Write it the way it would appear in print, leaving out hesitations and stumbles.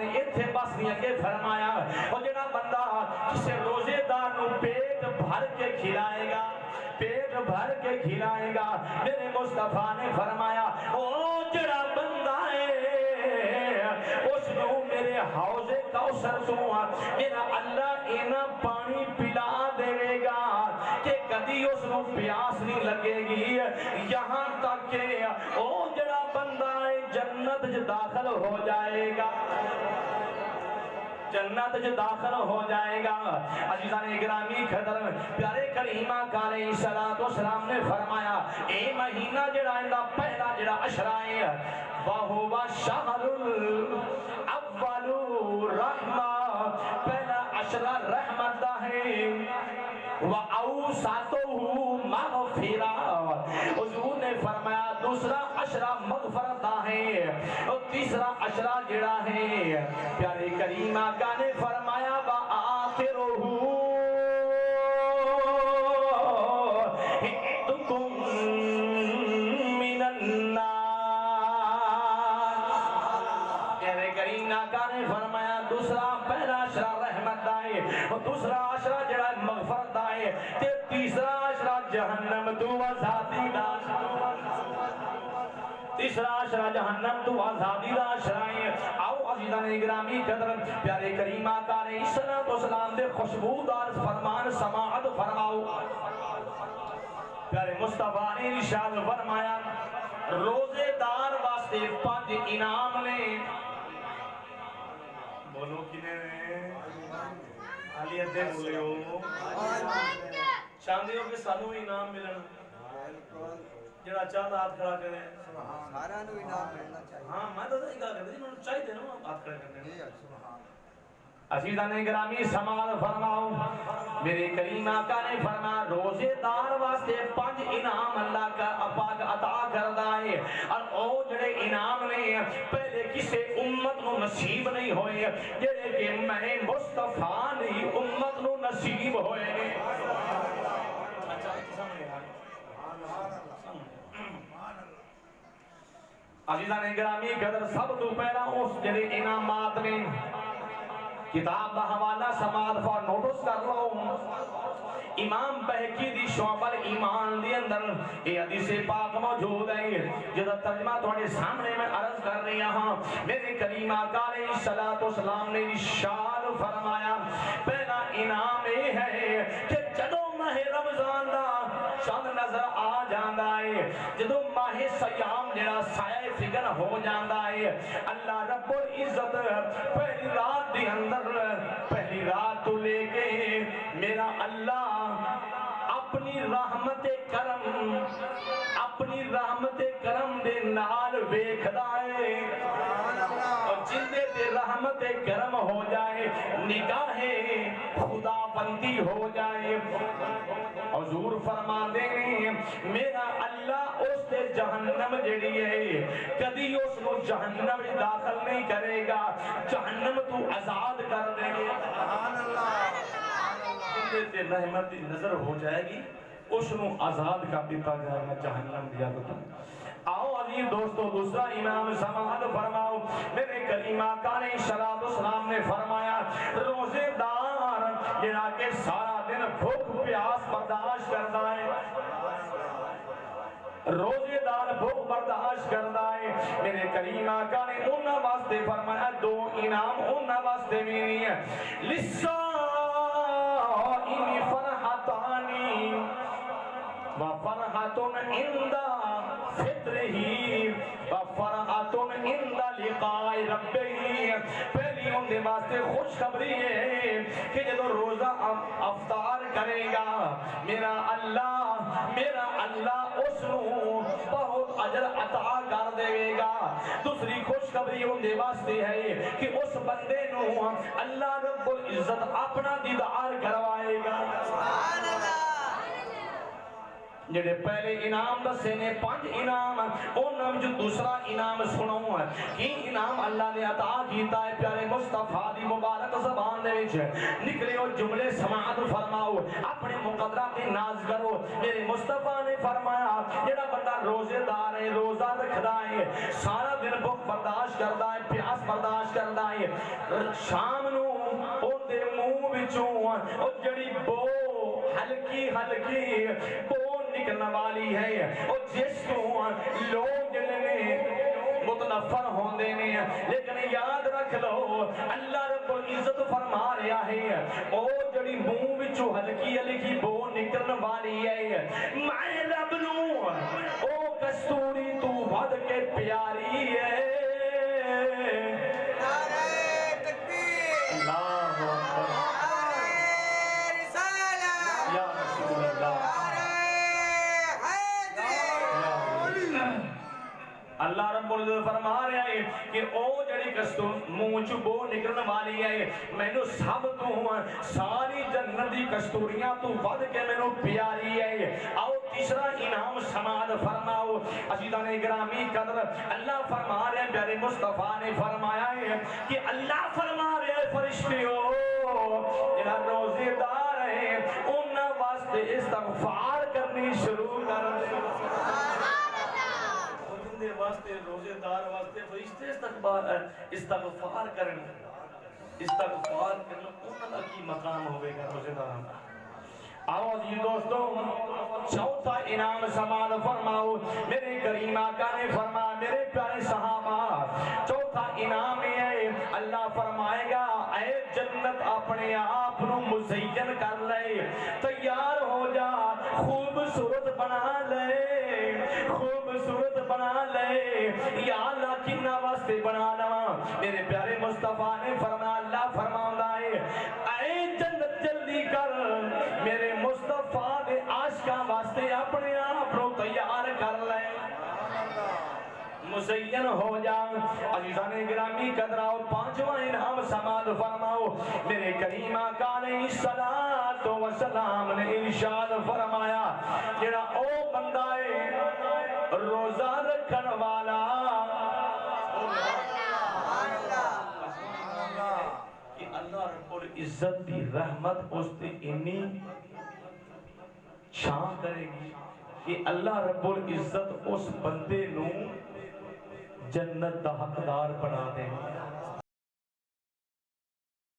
نے اتھے بس نہیں اگے فرمایا وہ جڑا بندہ کسے روزے دار نو پیٹ بھر کے کھلائے گا پیٹ بھر کے کھلائے گا میرے مصطفیٰ نے فرمایا او جڑا بندہ ہے اس نو میرے حوض کوثر تو میرا اللہ اینا پانی پلا دے گا کہ کدی اس نو پیاس نہیں لگے گی یہاں تک کہ او جڑا بندہ ہے جنت داخل ہو جائے گا جنت جو داخل ہو جائے گا عزیزان اکرامی قدر پیارے کریمہ علیہ السلام نے فرمایا اے مہینہ جڑا اندہ پہلا جڑا عشرہ ہے وَهُوَ شَهْرُ الْأَوَّلُ رَحْمَةٌ پہلا عشرہ رحمت دا ہے وَأَوْسَطُهُ مَغْفِرَةٌ حضور نے فرمایا دوسرا عشرہ مغفرت دا ہے اور تیسرا عشرہ جڑا ہے پیارے کریمہ نے فرمایا وَآخِرُهُ حِدْكُمْ مِنَ النَّارِ پیارے کریم آقا نے فرمایا دوسرا پہلا عشرہ رحمت دائے اور دوسرا عشرہ جڑا مغفرت دائے تیسرا عشرہ جہنم تو آزادی دا تیسرا عشرہ جہنم تو آزادی دا عشرہ ہے آؤ عزیزان اکرامی قدر پیارے کریم آقا علیہ السلام دے خوشبودار فرمان سماعت فرماؤ پیارے مصطفیٰ نے ارشاد فرمایا روزے دار واسطے 5 انعام لیں بولو کنے علی ادھے بولے ہو چاندے ہو کہ سانو انعام ملنا جڑا چاہتا ہاتھ کھڑا کرے سارا نو انعام ملنا چاہیے ہاں میں تو صحیح کہا کرتے ہیں انہوں نے چاہیے نا ہاتھ کھڑا کرنے عزیزان گرامی سماعت فرماؤ میرے کریم آقا نے فرمایا روزے دار واسطے 5 انعام اللہ کا پاک عطا کردہ ہے اور او جڑے انعام نے پہلے کسے امت نو نصیب نہیں ہوئے جڑے کہ میں مصطفیٰ نہیں امت نو نصیب ہوئے عزیزان گرامی قدر سب تو پہلا اس جڑے انعامات نے کتاب دا حوالہ سماعت فار نوٹس کر لو امام بہقی دی شعب الایمان دی اندر یہ حدیث پاک موجود ہے جدا ترجمہ تھوڑے سامنے میں عرض کر رہا ہاں میرے کریم آقا علیہ السلام نے ارشاد فرمایا پہلا انعام یہ ہے کہ جدو ماہ رمضان دا چند نظر آ جاندہ ہے جدو ماہ سیام جڑا سایہ فکر ہو جاندہ ہے اللہ رب العزت پہلی رات دی اندر پہلی رات تو لے کے میرا اللہ اپنی رحمت کرم دے نال ویکھدا ہے اور جندے تے رحمت کرم ہو جائے نگاہ خدا بندی ہو جائے حضور فرما دے میرا اللہ اس دے جہنم جڑی ہے کدی اس کو جہنم داخل نہیں کرے گا جہنم تو آزاد کر دے گے سبحان اللہ جندے تے رحمت نظر ہو جائے گی اس نو آزاد کر دیتا جائے گا جہنم دیا بتا آؤ عزیز دوستو دوسرا امام سماعت فرماؤ میرے کریم آقا علیہ السلام نے فرمایا روزے دار جنا کے سارا دن بھوک پیاس برداشت کرتا ہے روزے دار بھوک برداشت کرتا ہے میرے کریم آقا نے انہاں واسطے فرمایا 2 انعام انہاں واسطے بھی نہیں ہے لِسَّائِمِ فَرْحَتَانِ وَفَرْحَةٌ عِنْدَ فِطْرِهِ وَفَرْحَةٌ عِنْدَ لِقَاءِ رَبِّهِ پہلی ان دے واسطے خوشخبری ہے کہ جب روزہ افطار کرے گا میرا اللہ اس نو بہت اجر عطا کر دے گا دوسری خوشخبری ان دے واسطے ہے کہ اس بندے نو اللہ رب العزت اپنا دیدار کروائے گا سبحان اللہ جڑے پہلے انعام دسے نے 5 انعام انہاں وچ دوسرا انعام سناؤں کی انعام اللہ نے عطا کیتا ہے پیارے مصطفیٰ دی مبارک زبان دے وچ نکلے او جملے سماعت فرماؤ اپنے مقدرہ تے ناز کرو میرے مصطفیٰ نے فرمایا جڑا بندہ روزے دار ہے روزہ رکھدا ہے سارا دن بھوک برداشت کردا ہے پیاس برداشت کردا ہے شام نو اون دے منہ وچوں او جڑی بو ہلکی ہلکی بو نکلنے والی ہے اور جس کو لوگ جلنے متنفر ہوندے نے لیکن یاد رکھ لو اللہ رب العزت فرما رہا ہے او جڑی منہ وچوں ہلکی ہلکی بو نکلنے والی ہے میں رب نوں او کستوری تو ود کے پیاری ہے اللہ رب العزت فرما رہا ہے کہ او جڑی کستور منہ چوں بو نکلن والی ہے مینوں سب تو ساری جنت دی کستوریاں تو ود کے مینوں پیاری ہے آؤ تیسرا انعام سماعت فرماؤ عزیزان گرامی قدر اللہ فرما رہا ہے پیارے مصطفیٰ نے فرمایا ہے کہ اللہ فرما رہا ہے فرشتیو جنہاں روزے دار ہیں انہاں واسطے استغفار کرنی شروع کر واسطے روزے دار واسطے فرشتے استغفار کرن انہاں دا کی مقام ہوئے گا روزے دار آؤ جی دوستوں چوتھا انعام سماعت فرماؤ میرے کریم آقا نے فرمایا میرے پیارے صحابہ چوتھا انعام ہے اللہ فرمائے گا اے جنت اپنے آپ نو مزین کر لے تیار ہو جا خوبصورت بنا لے خوبصورت بنا لے یا اللہ کنہ واسطے بنا لوا میرے پیارے مصطفیٰ نے فرمایا اللہ فرماؤں ہے اے جنت جلدی کر میرے مصطفیٰ دے عاشقاں واسطے اپنے آپ کو تیار کر لے مزین ہو جا عزیزان گرامی قدراؤ پانچواں انعام سماعت فرماؤ میرے کریم آقا علیہ الصلوۃ والسلام نے ارشاد فرمایا جڑا او بندہ ہے روزہ رکھن والا کہ اللہ رب العزت دی رحمت اس تے انی شان کرے گی کہ اللہ رب العزت اس بندے نو جنت دا حقدار بنا دے